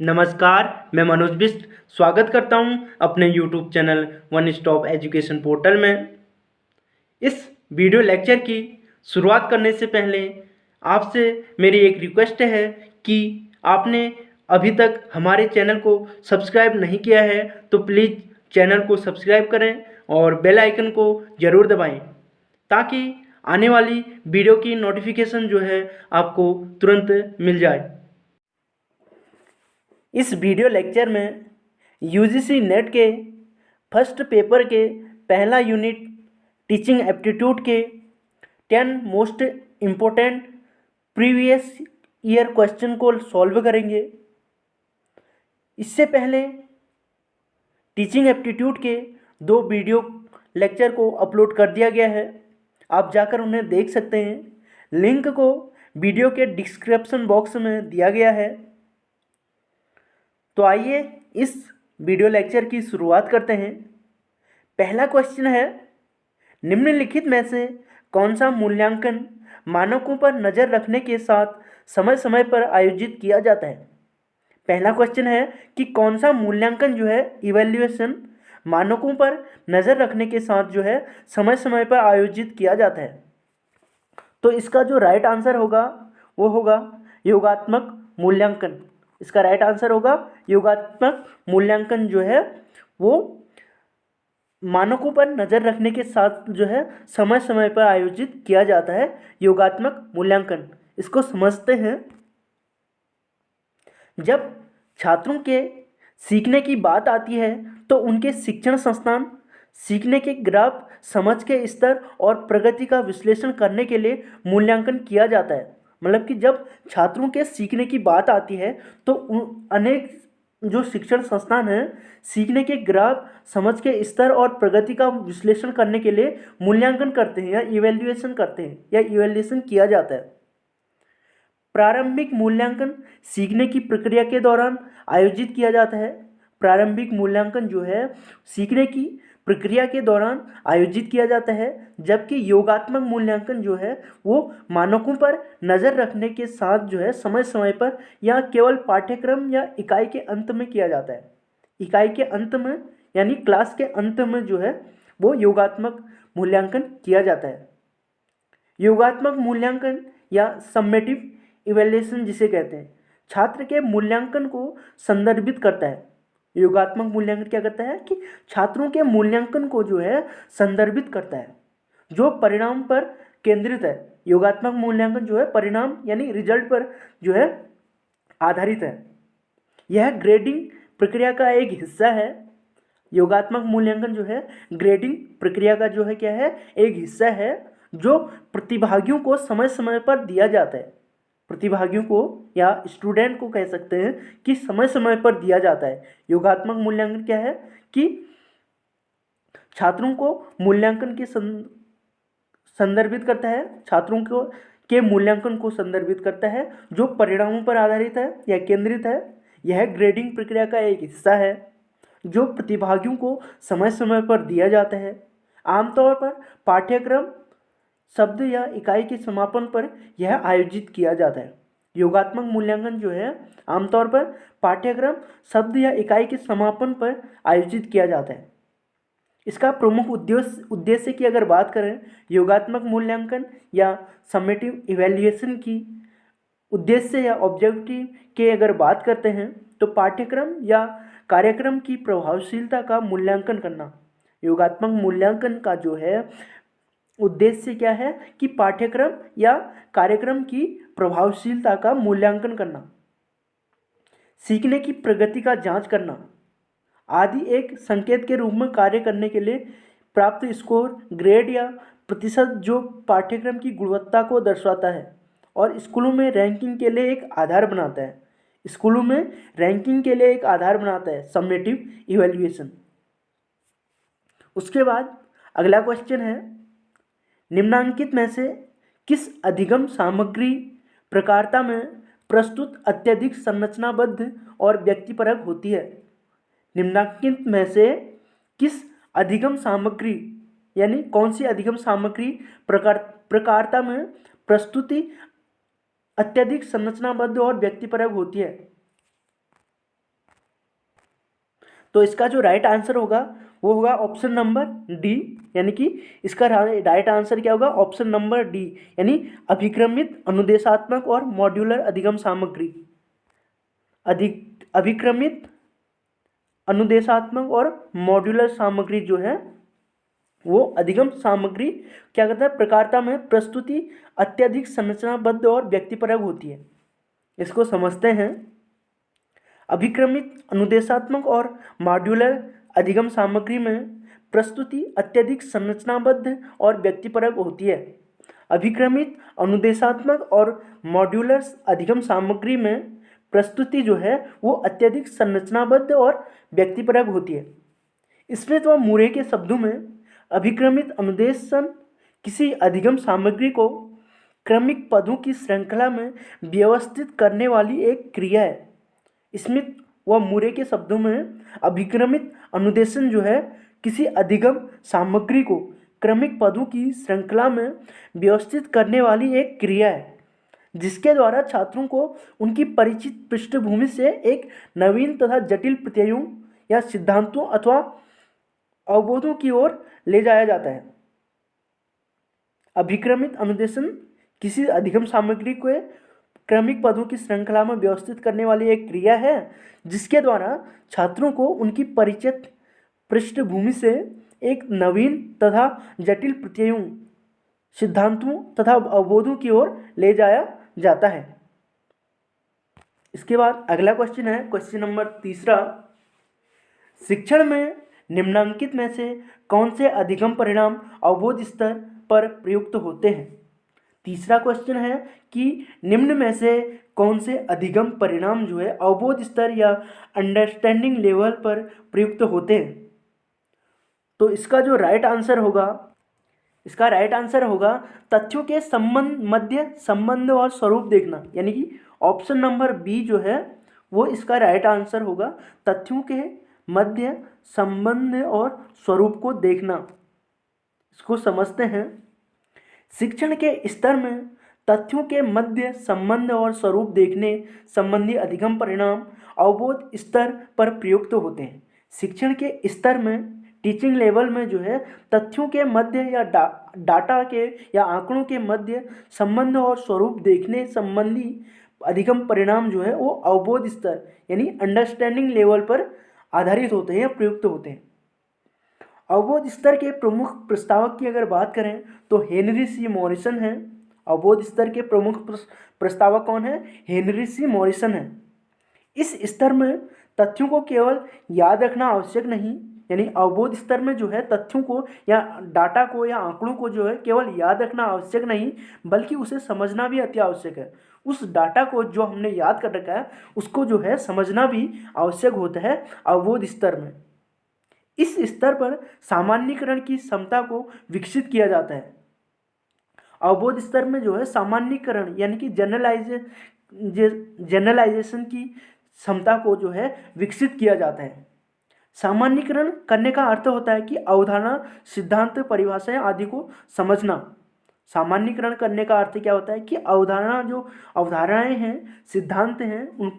नमस्कार, मैं मनोज बिष्ट स्वागत करता हूं अपने YouTube channel one stop education portal में। इस वीडियो लेक्चर की शुरुआत करने से पहले आपसे मेरी एक रिक्वेस्ट है कि आपने अभी तक हमारे चैनल को सब्सक्राइब नहीं किया है तो प्लीज़ चैनल को सब्सक्राइब करें और बेल आइकन को ज़रूर दबाएं ताकि आने वाली वीडियो की नोटिफिकेशन जो है आपको तुरंत मिल जाए। इस वीडियो लेक्चर में यूजीसी नेट के फर्स्ट पेपर के पहला यूनिट टीचिंग एप्टीट्यूड के 10 most important previous year question को सॉल्व करेंगे। इससे पहले टीचिंग एप्टीट्यूड के 2 वीडियो लेक्चर को अपलोड कर दिया गया है, आप जाकर उन्हें देख सकते हैं। लिंक को वीडियो के डिस्क्रिप्शन बॉक्स में दिया गया है। तो आइए इस वीडियो लेक्चर की शुरुआत करते हैं। पहला क्वेश्चन है, निम्नलिखित में से कौन सा मूल्यांकन मानकों पर नज़र रखने के साथ समय समय पर आयोजित किया जाता है। पहला क्वेश्चन है कि कौन सा मूल्यांकन जो है इवैल्यूएशन मानकों पर नज़र रखने के साथ जो है समय समय पर आयोजित किया जाता है। तो इसका जो राइट आंसर होगा वो होगा योगात्मक मूल्यांकन। इसका राइट आंसर होगा योगात्मक मूल्यांकन जो है वो मानकों पर नज़र रखने के साथ जो है समय समय पर आयोजित किया जाता है। योगात्मक मूल्यांकन इसको समझते हैं। जब छात्रों के सीखने की बात आती है तो उनके शिक्षण संस्थान सीखने के ग्राफ, समझ के स्तर और प्रगति का विश्लेषण करने के लिए मूल्यांकन किया जाता है। मतलब कि जब छात्रों के सीखने की बात आती है तो अनेक जो शिक्षण संस्थान हैं सीखने के ग्राफ, समझ के स्तर और प्रगति का विश्लेषण करने के लिए मूल्यांकन करते हैं या इवैल्यूएशन करते हैं या इवैल्यूएशन किया जाता है। प्रारंभिक मूल्यांकन सीखने की प्रक्रिया के दौरान आयोजित किया जाता है। प्रारंभिक मूल्यांकन जो है सीखने की प्रक्रिया के दौरान आयोजित किया जाता है, जबकि योगात्मक मूल्यांकन जो है वो मानकों पर नज़र रखने के साथ जो है समय समय पर या केवल पाठ्यक्रम या इकाई के अंत में किया जाता है। इकाई के अंत में यानी क्लास के अंत में जो है वो योगात्मक मूल्यांकन किया जाता है। योगात्मक मूल्यांकन या सम्मेटिव इवैल्यूएशन जिसे कहते हैं, छात्र के मूल्यांकन को संदर्भित करता है। योगात्मक मूल्यांकन क्या करता है कि छात्रों के मूल्यांकन को जो है संदर्भित करता है जो परिणाम पर केंद्रित है। योगात्मक मूल्यांकन जो है परिणाम यानी रिजल्ट पर जो है आधारित है। यह ग्रेडिंग प्रक्रिया का एक हिस्सा है। योगात्मक मूल्यांकन जो है ग्रेडिंग प्रक्रिया का जो है क्या है, एक हिस्सा है जो प्रतिभागियों को समय समय पर दिया जाता है। प्रतिभागियों को या स्टूडेंट को कह सकते हैं कि समय समय पर दिया जाता है। योगात्मक मूल्यांकन क्या है कि छात्रों को मूल्यांकन के संदर्भित करता है, छात्रों को के मूल्यांकन को संदर्भित करता है जो परिणामों पर आधारित है या केंद्रित है। यह ग्रेडिंग प्रक्रिया का एक हिस्सा है जो प्रतिभागियों को समय समय पर दिया जाता है। आमतौर पर पाठ्यक्रम, शब्द या इकाई के समापन पर यह आयोजित किया जाता है। योगात्मक मूल्यांकन जो है आमतौर पर पाठ्यक्रम, शब्द या इकाई के समापन पर आयोजित किया जाता है। इसका प्रमुख उद्देश्य की अगर बात करें, योगात्मक मूल्यांकन या समेटिव इवैल्यूएशन की उद्देश्य या ऑब्जेक्टिव के अगर बात करते हैं तो पाठ्यक्रम या कार्यक्रम की प्रभावशीलता का मूल्यांकन करना। योगात्मक मूल्यांकन का जो है उद्देश्य क्या है कि पाठ्यक्रम या कार्यक्रम की प्रभावशीलता का मूल्यांकन करना, सीखने की प्रगति का जांच करना आदि एक संकेत के रूप में कार्य करने के लिए प्राप्त स्कोर, ग्रेड या प्रतिशत जो पाठ्यक्रम की गुणवत्ता को दर्शाता है और स्कूलों में रैंकिंग के लिए एक आधार बनाता है। स्कूलों में रैंकिंग के लिए एक आधार बनाता है समेटिव इवैल्यूएशन। उसके बाद अगला क्वेश्चन है, निम्नांकित में से किस अधिगम सामग्री प्रकारता में प्रस्तुत अत्यधिक संरचनाबद्ध और व्यक्तिपरक होती है। निम्नांकित में से किस अधिगम सामग्री यानी कौन सी अधिगम सामग्री प्रकारता में प्रस्तुति अत्यधिक संरचनाबद्ध और व्यक्तिपरक होती है। तो इसका जो राइट आंसर होगा वो होगा ऑप्शन नंबर डी, यानी कि इसका राइट आंसर क्या होगा, ऑप्शन नंबर डी, यानी अभिक्रमित अनुदेशात्मक और मॉड्यूलर अधिगम सामग्री। अभिक्रमित अनुदेशात्मक और मॉड्यूलर सामग्री जो है वो अधिगम सामग्री क्या करता है, प्रकारता में प्रस्तुति अत्यधिक संरचनाबद्ध और व्यक्तिपरक होती है। इसको समझते हैं। अभिक्रमित अनुदेशात्मक और मॉड्यूलर अधिगम सामग्री में प्रस्तुति अत्यधिक संरचनाबद्ध और व्यक्तिपरक होती है। अभिक्रमित अनुदेशात्मक और मॉड्यूलर अधिगम सामग्री में प्रस्तुति जो है वो अत्यधिक संरचनाबद्ध और व्यक्तिपरक होती है। इसमें तो मुरे के शब्दों में अभिक्रमित अनुदेशन किसी अधिगम सामग्री को क्रमिक पदों की श्रृंखला में व्यवस्थित करने वाली एक क्रिया है। इसमें व मुरे के शब्दों में अभिक्रमित अनुदेशन जो है किसी अधिगम सामग्री को क्रमिक पदों की श्रृंखला में व्यवस्थित करने वाली एक क्रिया है, जिसके द्वारा छात्रों को उनकी परिचित पृष्ठभूमि से एक नवीन तथा जटिल प्रत्ययों या सिद्धांतों अथवा अवबोधों की ओर ले जाया जाता है। अभिक्रमित अनुदेशन किसी अधिगम सामग्री को क्रमिक पदों की श्रृंखला में व्यवस्थित करने वाली एक क्रिया है, जिसके द्वारा छात्रों को उनकी परिचित पृष्ठभूमि से एक नवीन तथा जटिल प्रत्ययों, सिद्धांतों तथा अवबोधों की ओर ले जाया जाता है। इसके बाद अगला क्वेश्चन है क्वेश्चन नंबर 3। शिक्षण में निम्नांकित में से कौन से अधिगम परिणाम अवबोध स्तर पर प्रयुक्त होते हैं। तीसरा क्वेश्चन है कि निम्न में से कौन से अधिगम परिणाम जो है अवबोध स्तर या अंडरस्टैंडिंग लेवल पर प्रयुक्त होते हैं। तो इसका जो राइट आंसर होगा तथ्यों के संबंध, मध्य, संबंध और स्वरूप देखना, यानी कि ऑप्शन नंबर बी जो है वो इसका राइट आंसर होगा। तथ्यों के मध्य, संबंध और स्वरूप को देखना। इसको समझते हैं। शिक्षण के स्तर में तथ्यों के मध्य, संबंध और स्वरूप देखने संबंधी अधिगम परिणाम अवबोध स्तर पर प्रयुक्त होते हैं। शिक्षण के स्तर में, टीचिंग लेवल में जो है तथ्यों के मध्य या डाटा के या आंकड़ों के मध्य, संबंध और स्वरूप देखने संबंधी अधिगम परिणाम जो है वो अवबोध स्तर यानी अंडरस्टैंडिंग लेवल पर आधारित होते हैं या प्रयुक्त होते हैं। अवबोध स्तर के प्रमुख प्रस्तावक की अगर बात करें तो हेनरी सी मॉरिसन है। अवबोध स्तर के प्रमुख प्रस्तावक कौन है? हेनरी सी मॉरिसन है। इस स्तर में तथ्यों को केवल याद रखना आवश्यक नहीं, यानी अवबोध स्तर में जो है तथ्यों को या डाटा को या आंकड़ों को जो है केवल याद रखना आवश्यक नहीं, बल्कि उसे समझना भी अति आवश्यक है। उस डाटा को जो हमने याद कर रखा है उसको जो है समझना भी आवश्यक होता है अवबोध स्तर में। इस स्तर पर सामान्यीकरण की क्षमता को विकसित किया जाता है। अवबोध स्तर में जो है सामान्यीकरण यानी कि जनरलाइजेशन की क्षमता को जो है विकसित किया जाता है। सामान्यीकरण करने का अर्थ होता है कि अवधारणा, सिद्धांत, परिभाषाएं आदि को समझना। सामान्यीकरण करने का अर्थ क्या होता है कि अवधारणाएं हैं, सिद्धांत हैं,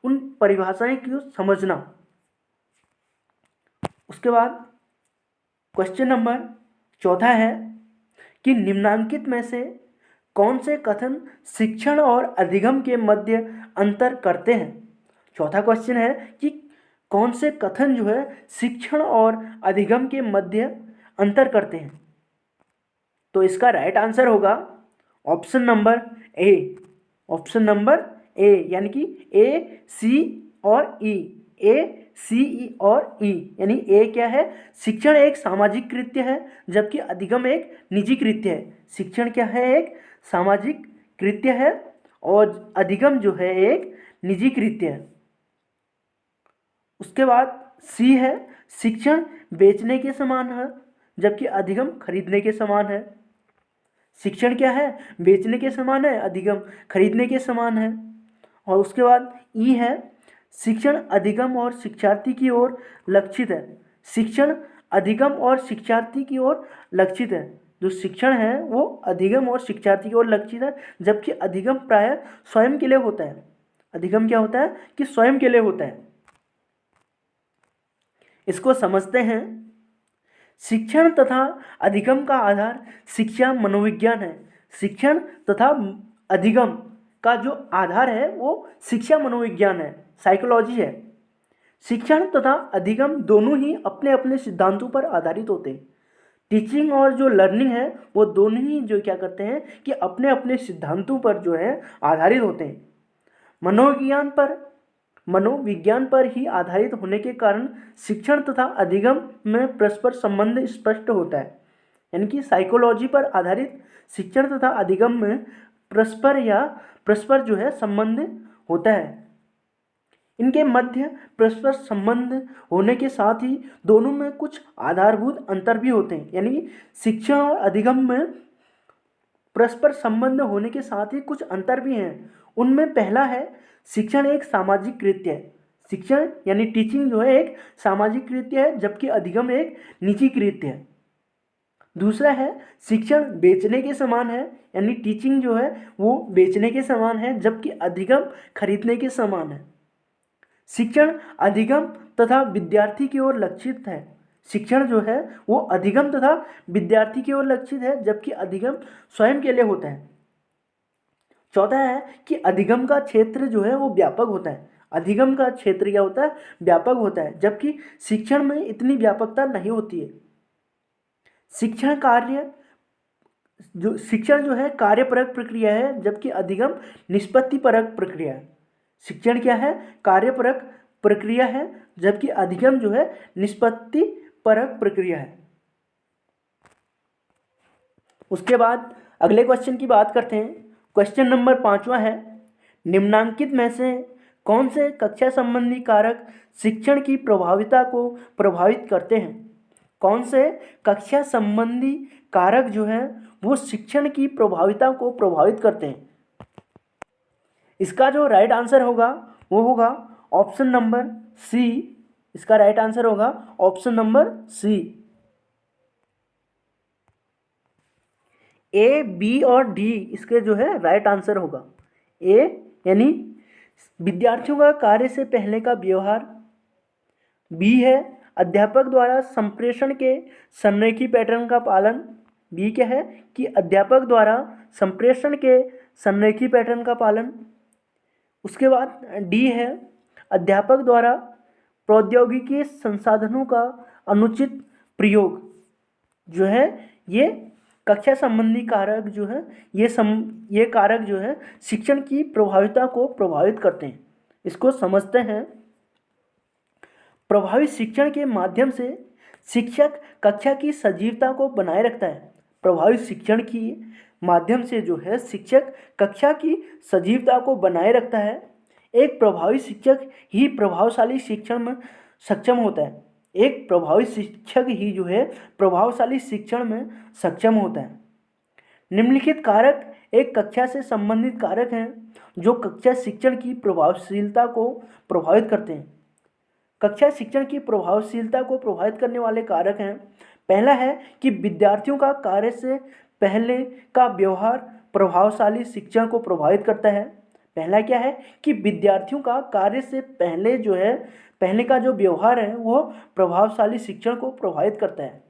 उन परिभाषाएं को समझना। उसके बाद क्वेश्चन नंबर 4 है कि निम्नांकित में से कौन से कथन शिक्षण और अधिगम के मध्य अंतर करते हैं। चौथा क्वेश्चन है कि कौन से कथन जो है शिक्षण और अधिगम के मध्य अंतर करते हैं। तो इसका राइट आंसर होगा option number A. Option number A यानी कि ए, सी और ई। ए, सी, ई और ई, यानी ए क्या है? शिक्षण एक सामाजिक कृत्य है, जबकि अधिगम एक निजी कृत्य है। शिक्षण क्या है? एक सामाजिक कृत्य है और अधिगम जो है एक निजी कृत्य है। उसके बाद सी है, शिक्षण बेचने के समान है, जबकि अधिगम खरीदने के समान है। शिक्षण क्या है? बेचने के समान है, अधिगम खरीदने के समान है। और उसके बाद ई है, शिक्षण अधिगम और शिक्षार्थी की ओर लक्षित है। शिक्षण अधिगम और शिक्षार्थी की ओर लक्षित है। जो शिक्षण है वो अधिगम और शिक्षार्थी की ओर लक्षित है, जबकि अधिगम प्रायः स्वयं के लिए होता है। अधिगम क्या होता है कि स्वयं के लिए होता है। इसको समझते हैं। शिक्षण तथा अधिगम का आधार शिक्षा मनोविज्ञान है। शिक्षण तथा अधिगम का जो आधार है वो शिक्षा मनोविज्ञान है, साइकोलॉजी है। शिक्षण तथा अधिगम दोनों ही अपने अपने सिद्धांतों पर आधारित होते हैं। टीचिंग और जो लर्निंग है वो दोनों ही जो क्या करते हैं कि अपने अपने सिद्धांतों पर जो है आधारित होते हैं। मनोविज्ञान पर ही आधारित होने के कारण शिक्षण तथा अधिगम में परस्पर संबंध स्पष्ट होता है। यानी कि साइकोलॉजी पर आधारित शिक्षण तथा अधिगम में परस्पर जो है संबंध होता है। इनके मध्य परस्पर संबंध होने के साथ ही दोनों में कुछ आधारभूत अंतर भी होते हैं। यानी शिक्षण और अधिगम में परस्पर संबंध होने के साथ ही कुछ अंतर भी हैं। उनमें पहला है शिक्षण एक सामाजिक कृत्य है। शिक्षण यानी टीचिंग जो है एक सामाजिक कृत्य है, जबकि अधिगम एक निजी कृत्य है। दूसरा है शिक्षण बेचने के समान है, यानी टीचिंग जो है वो बेचने के समान है, जबकि अधिगम खरीदने के समान है। शिक्षण अधिगम तथा विद्यार्थी की ओर लक्षित है। शिक्षण जो है वो अधिगम तथा विद्यार्थी की ओर लक्षित है, जबकि अधिगम स्वयं के लिए होता है। चौथा है कि अधिगम का क्षेत्र जो है वो व्यापक होता है। अधिगम का क्षेत्र क्या होता है? व्यापक होता है, जबकि शिक्षण में इतनी व्यापकता नहीं होती है। शिक्षण जो है कार्यपरक प्रक्रिया है, जबकि अधिगम निष्पत्तिपरक प्रक्रिया है। शिक्षण क्या है? कार्यपरक प्रक्रिया है, जबकि अधिगम जो है निष्पत्तिपरक प्रक्रिया है। उसके बाद अगले क्वेश्चन की बात करते हैं। क्वेश्चन नंबर 5वां है, निम्नांकित में से कौन से कक्षा संबंधी कारक शिक्षण की प्रभाविता को प्रभावित करते हैं? कौन से कक्षा संबंधी कारक जो है वो शिक्षण की प्रभाविता को प्रभावित करते हैं? इसका जो राइट आंसर होगा वो होगा ऑप्शन नंबर सी। इसका राइट आंसर होगा option number C. A, B और डी इसके जो है राइट आंसर होगा। ए यानी विद्यार्थियों का कार्य से पहले का व्यवहार। बी है अध्यापक द्वारा संप्रेषण के संरेखी पैटर्न का पालन। बी क्या है कि अध्यापक द्वारा संप्रेषण के संरेखी पैटर्न का पालन। उसके बाद डी है अध्यापक द्वारा प्रौद्योगिकी संसाधनों का अनुचित प्रयोग। जो है ये कक्षा संबंधी कारक जो है ये कारक जो है शिक्षण की प्रभाविता को प्रभावित करते हैं। इसको समझते हैं। प्रभावी शिक्षण के माध्यम से शिक्षक कक्षा की सजीवता को बनाए रखता है। प्रभावी शिक्षण की माध्यम से जो है शिक्षक कक्षा की सजीवता को बनाए रखता है। एक प्रभावी शिक्षक ही प्रभावशाली शिक्षण में सक्षम होता है। एक प्रभावी शिक्षक ही जो है प्रभावशाली शिक्षण में सक्षम होता है। निम्नलिखित कारक एक कक्षा से संबंधित कारक हैं जो कक्षा शिक्षण की प्रभावशीलता को प्रभावित करते हैं। कक्षा शिक्षण की प्रभावशीलता को प्रभावित करने वाले कारक हैं। पहला है कि विद्यार्थियों का कार्य से पहले का व्यवहार प्रभावशाली शिक्षण को प्रभावित करता है। पहला क्या है कि विद्यार्थियों का कार्य से पहले जो है पहले का जो व्यवहार है वो प्रभावशाली शिक्षण को प्रभावित करता है।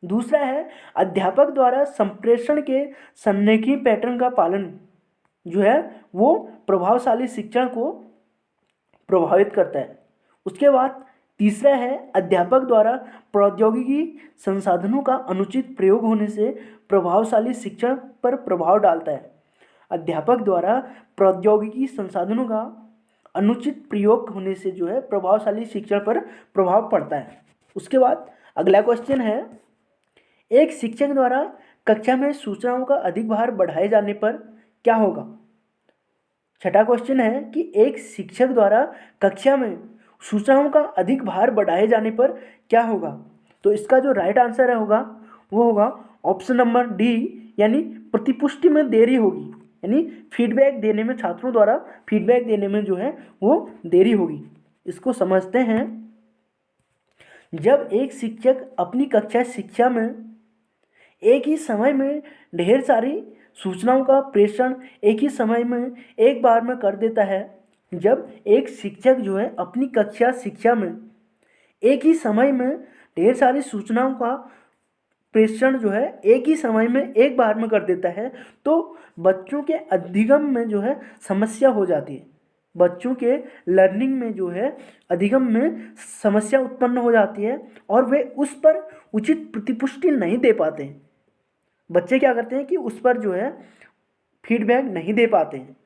दूसरा है अध्यापक द्वारा संप्रेषण के संरेखी पैटर्न का पालन जो है वो प्रभावशाली शिक्षण को प्रभावित करता है। उसके बाद तीसरा है अध्यापक द्वारा प्रौद्योगिकी संसाधनों का अनुचित प्रयोग होने से प्रभावशाली शिक्षण पर प्रभाव डालता है। अध्यापक द्वारा प्रौद्योगिकी संसाधनों का अनुचित प्रयोग होने से जो है प्रभावशाली शिक्षण पर प्रभाव पड़ता है। उसके बाद अगला क्वेश्चन है, एक शिक्षक द्वारा कक्षा में सूचनाओं का अधिक भार बढ़ाए जाने पर क्या होगा? छठा क्वेश्चन है कि एक शिक्षक द्वारा कक्षा में सूचनाओं का अधिक भार बढ़ाए जाने पर क्या होगा? तो इसका जो राइट आंसर होगा वो होगा ऑप्शन नंबर डी, यानी प्रतिपुष्टि में देरी होगी। यानी फीडबैक देने में, छात्रों द्वारा फीडबैक देने में जो है वो देरी होगी। इसको समझते हैं। जब एक शिक्षक अपनी कक्षा शिक्षा में एक ही समय में ढेर सारी सूचनाओं का प्रेषण एक ही समय में एक बार में कर देता है, जब एक शिक्षक जो है अपनी कक्षा शिक्षा में एक ही समय में ढेर सारी सूचनाओं का प्रेषण जो है एक ही समय में एक बार में कर देता है, तो बच्चों के अधिगम में जो है समस्या हो जाती है। बच्चों के लर्निंग में जो है अधिगम में समस्या उत्पन्न हो जाती है और वे उस पर उचित प्रतिपुष्टि नहीं दे पाते हैं। बच्चे क्या करते हैं कि उस पर जो है फीडबैक नहीं दे पाते हैं।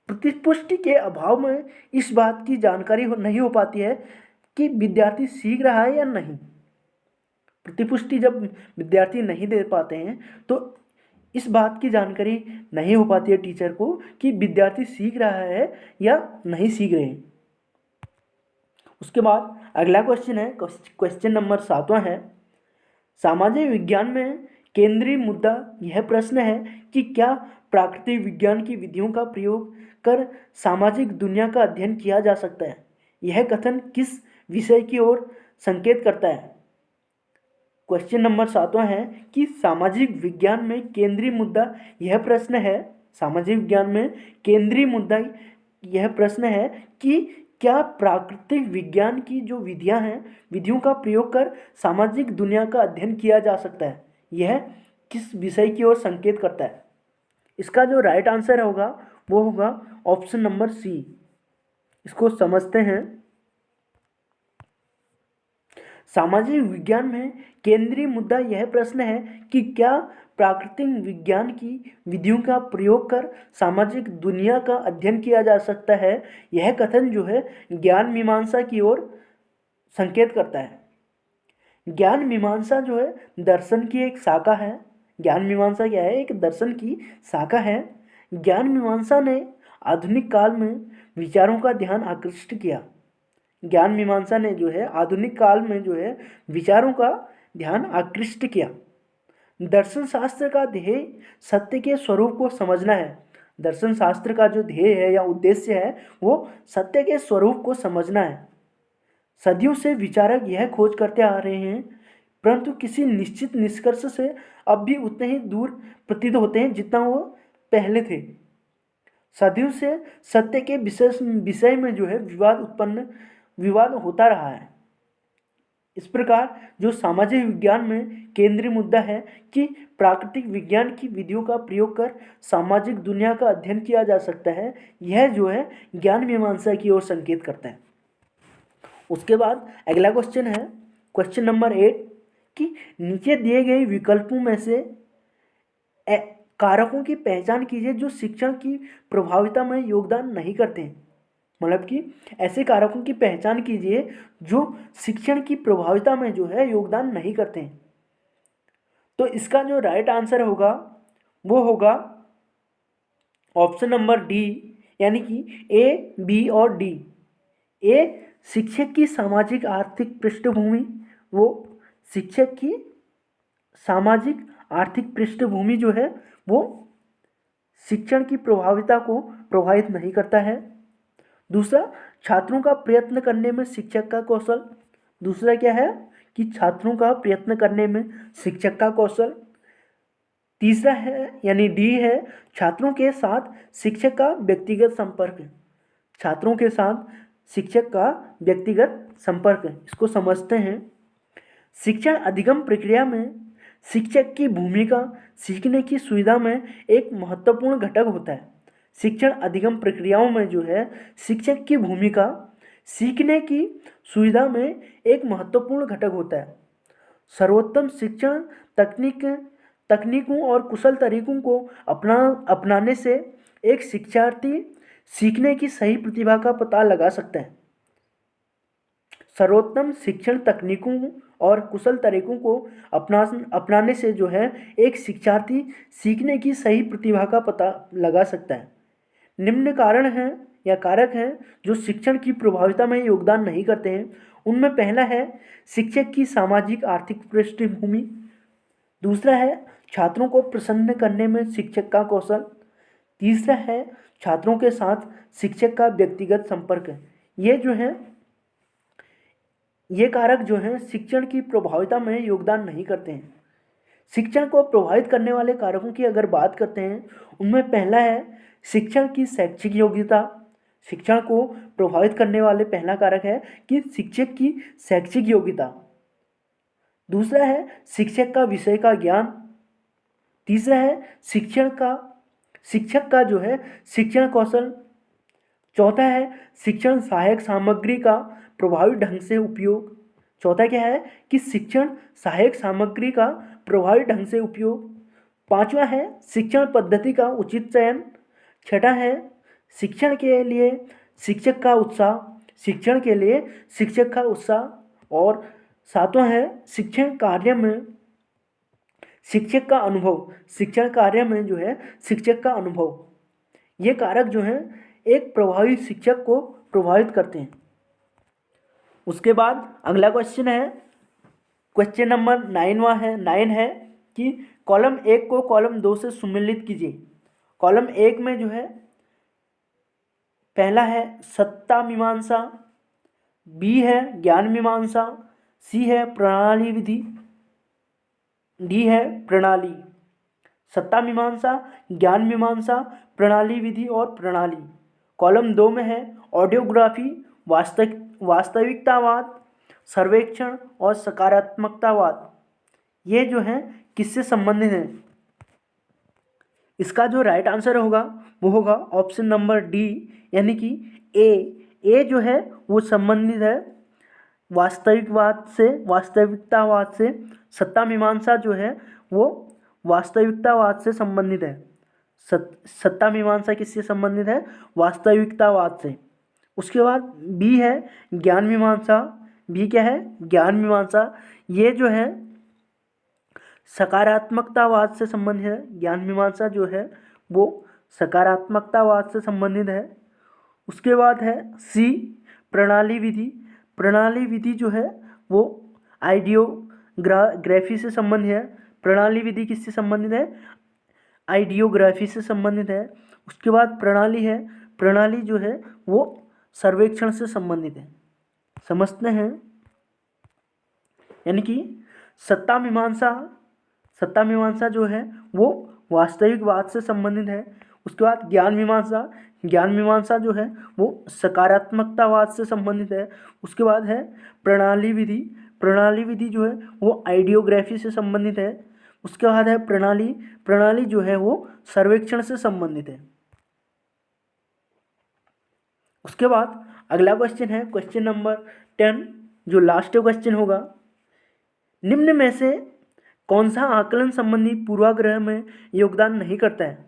प्रतिपुष्टि के अभाव में इस बात की जानकारी नहीं हो पाती है कि विद्यार्थी सीख रहा है या नहीं। प्रतिपुष्टि जब विद्यार्थी नहीं दे पाते हैं तो इस बात की जानकारी नहीं हो पाती है टीचर को कि विद्यार्थी सीख रहा है या नहीं सीख रहे हैं। उसके बाद अगला क्वेश्चन है, क्वेश्चन नंबर 7वां है, सामाजिक विज्ञान में केंद्रीय मुद्दा यह प्रश्न है कि क्या प्राकृतिक विज्ञान की विधियों का प्रयोग कर सामाजिक दुनिया का अध्ययन किया जा सकता है। यह कथन किस विषय की ओर संकेत करता है। क्वेश्चन नंबर 7वां है कि सामाजिक विज्ञान में केंद्रीय मुद्दा यह प्रश्न है, सामाजिक विज्ञान में केंद्रीय मुद्दा यह प्रश्न है कि क्या प्राकृतिक विज्ञान की जो विधियां हैं, विधियों का प्रयोग कर सामाजिक दुनिया का अध्ययन किया जा सकता है। यह किस विषय की ओर संकेत करता है। इसका जो राइट आंसर होगा वो होगा ऑप्शन नंबर सी। इसको समझते हैं। सामाजिक विज्ञान में केंद्रीय मुद्दा यह प्रश्न है कि क्या प्राकृतिक विज्ञान की विधियों का प्रयोग कर सामाजिक दुनिया का अध्ययन किया जा सकता है। यह कथन जो है ज्ञान मीमांसा की ओर संकेत करता है। ज्ञान मीमांसा जो है दर्शन की एक शाखा है। ज्ञान मीमांसा क्या है? एक दर्शन की शाखा है। ज्ञान मीमांसा ने आधुनिक काल में विचारों का ध्यान आकृष्ट किया। ज्ञान मीमांसा ने जो है आधुनिक काल में जो है विचारों का ध्यान आकृष्ट किया। दर्शन शास्त्र का ध्येय सत्य के स्वरूप को समझना है। दर्शन शास्त्र का जो ध्येय है या उद्देश्य है वो सत्य के स्वरूप को समझना है। सदियों से विचारक यह खोज करते आ रहे हैं, परंतु किसी निश्चित निष्कर्ष से अब भी उतने ही दूर प्रतीत होते हैं जितना वो पहले थे। सदियों से सत्य के विषय में जो है विवाद होता रहा है। इस प्रकार जो सामाजिक विज्ञान में केंद्रीय मुद्दा है कि प्राकृतिक विज्ञान की विधियों का प्रयोग कर सामाजिक दुनिया का अध्ययन किया जा सकता है, यह जो है ज्ञान मीमांसा की ओर संकेत करता है। उसके बाद अगला क्वेश्चन है, क्वेश्चन नंबर 8 कि नीचे दिए गए विकल्पों में से कारकों की पहचान कीजिए जो शिक्षण की प्रभाविता में योगदान नहीं करते हैं। मतलब कि ऐसे कारकों की पहचान कीजिए जो शिक्षण की प्रभाविता में जो है योगदान नहीं करते हैं। तो इसका जो राइट आंसर होगा वो होगा ऑप्शन नंबर डी, यानी कि ए, बी और डी। ए शिक्षक की सामाजिक आर्थिक पृष्ठभूमि, वो शिक्षक की सामाजिक आर्थिक पृष्ठभूमि जो है वो शिक्षण की प्रभाविता को प्रभावित नहीं करता है। दूसरा, छात्रों का प्रयत्न करने में शिक्षक का कौशल। दूसरा क्या है कि छात्रों का प्रयत्न करने में शिक्षक का कौशल। तीसरा है यानी डी है, छात्रों के साथ शिक्षक का व्यक्तिगत संपर्क। छात्रों के साथ शिक्षक का व्यक्तिगत संपर्क। इसको समझते हैं। शिक्षण अधिगम प्रक्रिया में शिक्षक की भूमिका सीखने की सुविधा में एक महत्वपूर्ण घटक होता है। शिक्षण अधिगम प्रक्रियाओं में जो है शिक्षक की भूमिका सीखने की सुविधा में एक महत्वपूर्ण घटक होता है। सर्वोत्तम शिक्षण तकनीकों और कुशल तरीकों को अपनाने से एक शिक्षार्थी सीखने की सही प्रतिभा का पता लगा सकता है। सर्वोत्तम शिक्षण तकनीकों और कुशल तरीकों को अपनाने से जो है एक शिक्षार्थी सीखने की सही प्रतिभा का पता लगा सकता है। निम्न कारण हैं या कारक हैं जो शिक्षण की प्रभाविता में योगदान नहीं करते हैं। उनमें पहला है शिक्षक की सामाजिक आर्थिक पृष्ठभूमि। दूसरा है छात्रों को प्रसन्न करने में शिक्षक का कौशल। तीसरा है छात्रों के साथ शिक्षक का व्यक्तिगत संपर्क। ये कारक जो हैं शिक्षण की प्रभाविता में योगदान नहीं करते हैं। शिक्षण को प्रभावित करने वाले कारकों की अगर बात करते हैं, उनमें पहला है शिक्षण की शैक्षिक योग्यता। शिक्षण को प्रभावित करने वाले पहला कारक है कि शिक्षक की शैक्षिक योग्यता। दूसरा है शिक्षक का विषय का ज्ञान। तीसरा है शिक्षक का जो है शिक्षण कौशल। चौथा है शिक्षण सहायक सामग्री का प्रभावी ढंग से उपयोग। चौथा क्या है कि शिक्षण सहायक सामग्री का प्रभावी ढंग से उपयोग। पांचवा है शिक्षण पद्धति का उचित चयन। छठा है शिक्षण के लिए शिक्षक का उत्साह। शिक्षण के लिए शिक्षक का उत्साह। और सातवां है शिक्षण कार्य में शिक्षक का अनुभव। शिक्षण कार्य में जो है शिक्षक का अनुभव। ये कारक जो हैं एक प्रभावी शिक्षक को प्रभावित करते हैं। उसके बाद अगला क्वेश्चन है, क्वेश्चन नंबर 9 है कि कॉलम 1 को कॉलम 2 से सुमेलित कीजिए। कॉलम 1 में जो है पहला है सत्ता मीमांसा, बी है ज्ञान मीमांसा, सी है प्रणाली विधि, डी है प्रणाली। सत्ता मीमांसा, ज्ञान मीमांसा, प्रणाली विधि और प्रणाली। कॉलम 2 में है ऑडियोग्राफी, वास्तविकतावाद, सर्वेक्षण और सकारात्मकतावाद। ये जो हैं किससे संबंधित हैं? इसका जो राइट आंसर होगा वो होगा ऑप्शन नंबर डी, यानी कि ए जो है वो संबंधित है वास्तविकतावाद से। सत्ता मीमांसा जो है वो वास्तविकतावाद से संबंधित है। सत्ता मीमांसा किससे संबंधित है? वास्तविकतावाद से। उसके बाद बी है ज्ञान मीमांसा। बी क्या है? ज्ञान मीमांसा। ये जो है सकारात्मकतावाद से संबंधित है। ज्ञान मीमांसा जो है वो सकारात्मकतावाद से संबंधित है। उसके बाद है सी प्रणाली विधि। प्रणाली विधि जो है वो आइडियोग्राफी से संबंधित है। प्रणाली विधि किससे संबंधित है? आइडियोग्राफी से संबंधित है। उसके बाद प्रणाली है, प्रणाली जो है वो सर्वेक्षण से संबंधित है। समझते हैं? यानी कि सत्ता मीमांसा जो है वो वास्तविकवाद से संबंधित है। उसके बाद ज्ञान मीमांसा जो है वो सकारात्मकतावाद से संबंधित है। उसके बाद है प्रणाली विधि जो है वो आइडियोग्राफी से संबंधित है। उसके बाद है प्रणाली जो है वो सर्वेक्षण से संबंधित है। उसके बाद अगला क्वेश्चन है क्वेश्चन नंबर 10, जो लास्ट क्वेश्चन होगा। निम्न में से कौन सा आकलन संबंधी पूर्वाग्रह में योगदान नहीं करता है?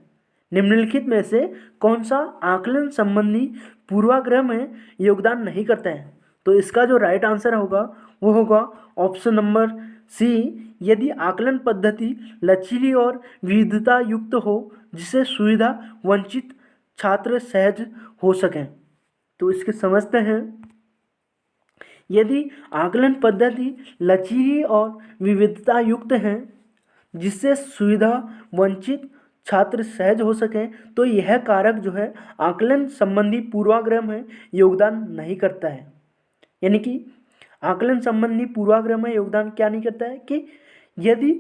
निम्नलिखित में से कौन सा आकलन संबंधी पूर्वाग्रह में योगदान नहीं करता है? तो इसका जो राइट आंसर होगा वो होगा ऑप्शन नंबर सी, यदि आकलन पद्धति लचीली और विविधता युक्त हो जिससे सुविधा वंचित छात्र सहज हो सकें। तो इसके समझते हैं। यदि आकलन पद्धति लचीली और विविधता युक्त है जिससे सुविधा वंचित छात्र सहज हो सकें, तो यह कारक जो है आकलन संबंधी पूर्वाग्रह में योगदान नहीं करता है। यानी कि आकलन संबंधी पूर्वाग्रह में योगदान क्या नहीं करता है कि यदि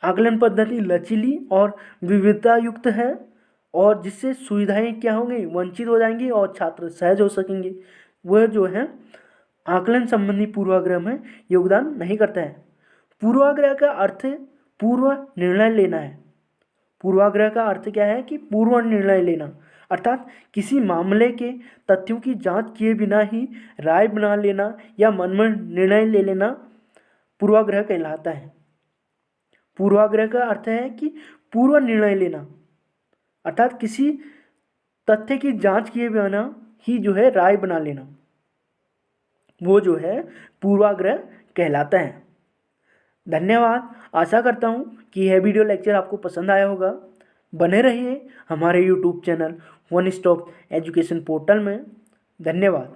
आकलन पद्धति लचीली और विविधता युक्त है और जिससे सुविधाएं क्या होंगी? वंचित हो जाएंगी और छात्र सहज हो सकेंगे, वह जो है आकलन संबंधी पूर्वाग्रह में योगदान नहीं करता है। पूर्वाग्रह का अर्थ पूर्व निर्णय लेना है। पूर्वाग्रह का अर्थ क्या है कि पूर्व निर्णय लेना, अर्थात किसी मामले के तथ्यों की जांच किए बिना ही राय बना लेना या मन में निर्णय ले लेना पूर्वाग्रह कहलाता है। पूर्वाग्रह का अर्थ है कि पूर्व निर्णय लेना, अर्थात किसी तथ्य की जांच किए बिना ही जो है राय बना लेना, वो जो है पूर्वाग्रह कहलाता है। धन्यवाद। आशा करता हूँ कि यह वीडियो लेक्चर आपको पसंद आया होगा। बने रहिए हमारे YouTube channel one stop education portal में। धन्यवाद।